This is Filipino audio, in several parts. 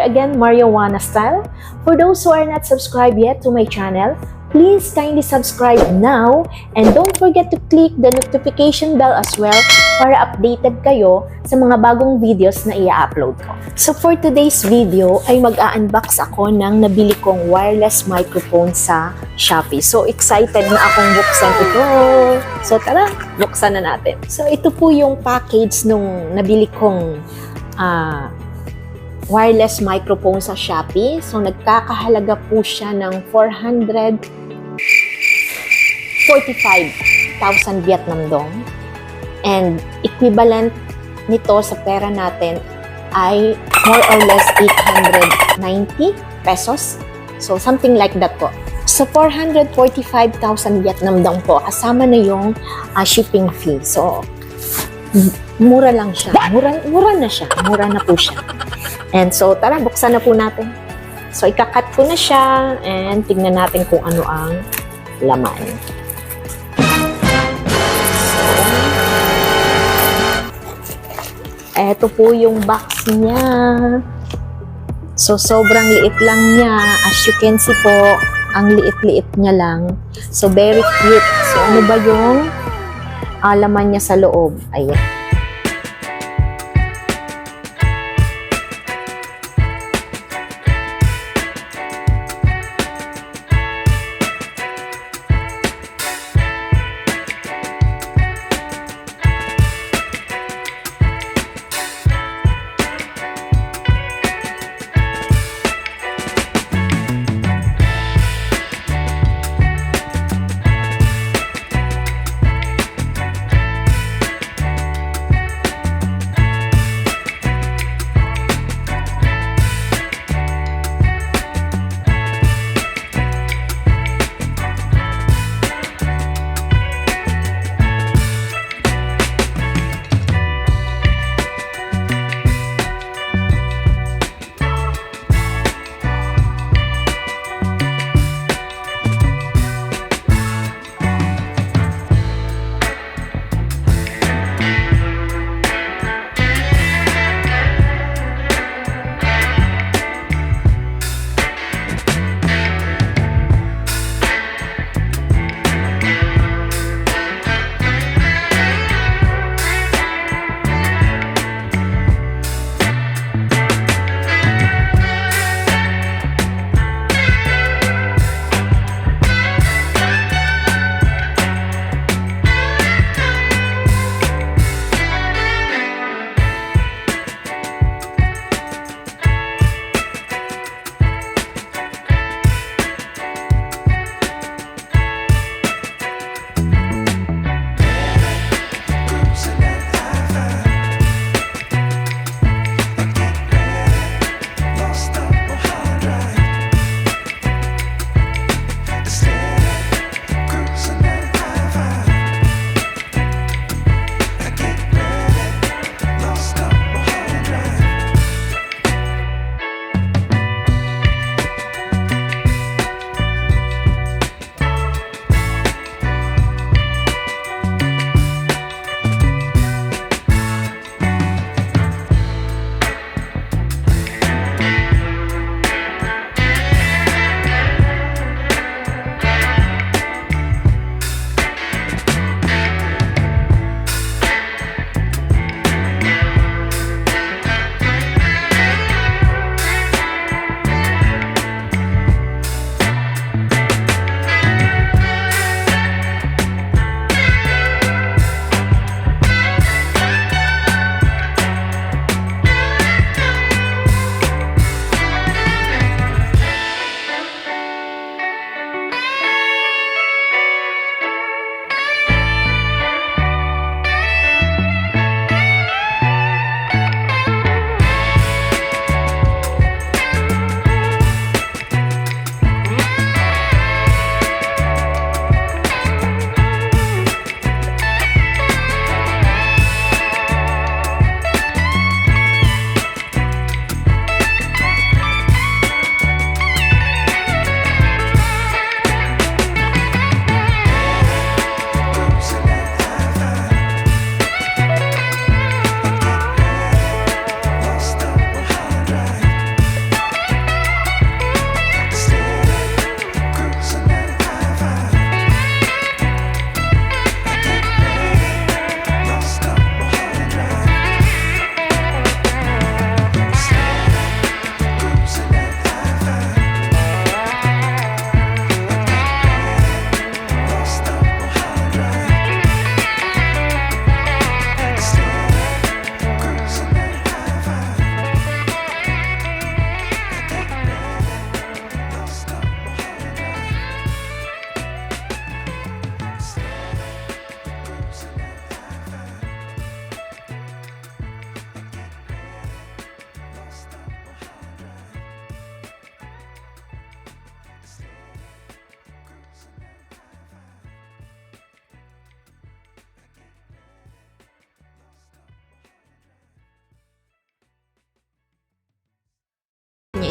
again, ma.juanastyle. For those who are not subscribed yet to my channel, please kindly subscribe now and don't forget to click the notification bell as well para updated kayo sa mga bagong videos na i-upload ko. So for today's video ay mag-a-unbox ako ng nabili kong wireless microphone sa Shopee. So excited na akong buksan ito. So tara, buksan na natin. So ito po yung package nung nabili kong wireless microphone sa Shopee. So nagkakahalaga po siya ng 445,000 Vietnam dong. And equivalent nito sa pera natin ay more or less 890 pesos. So something like that po. So 445,000 Vietnam dong po. Kasama na yung shipping fee. So mura lang siya. Mura na siya. Mura na po siya. And so tara, buksan na po natin. So ikakat ko na siya and tignan natin kung ano ang laman. Ito po yung box niya. So, sobrang liit lang niya. As you can see po, ang liit-liit niya lang. So, very cute. So, ano ba yung laman niya sa loob? Ayan.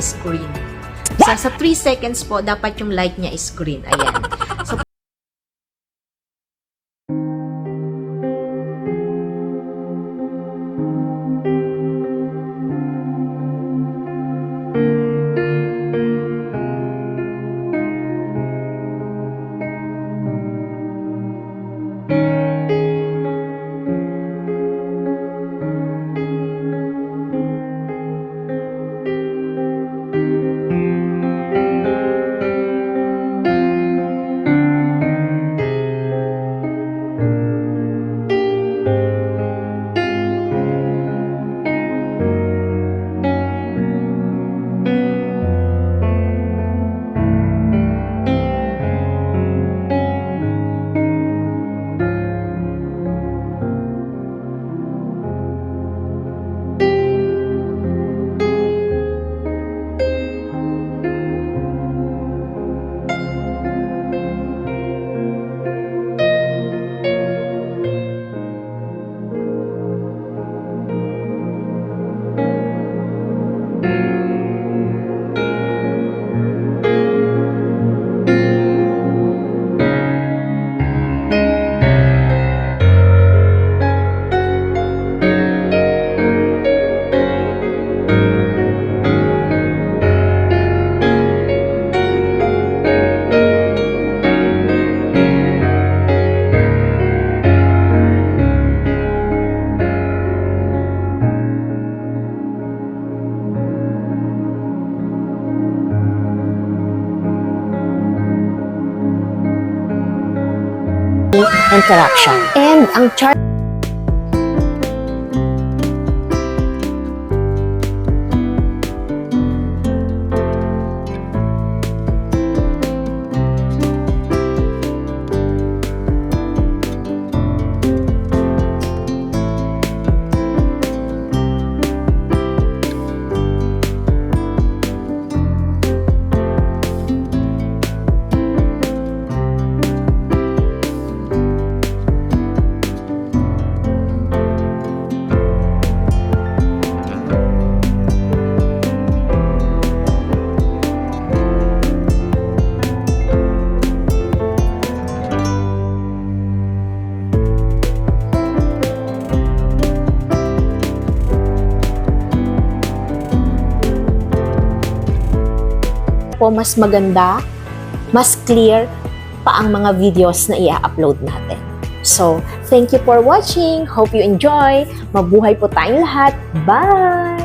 is green. So, sa 3 seconds po, dapat yung light niya is green. Ayan. So, interaction. And ang chart po mas maganda, mas clear pa ang mga videos na i-upload natin. So, thank you for watching. Hope you enjoy. Mabuhay po tayong lahat. Bye!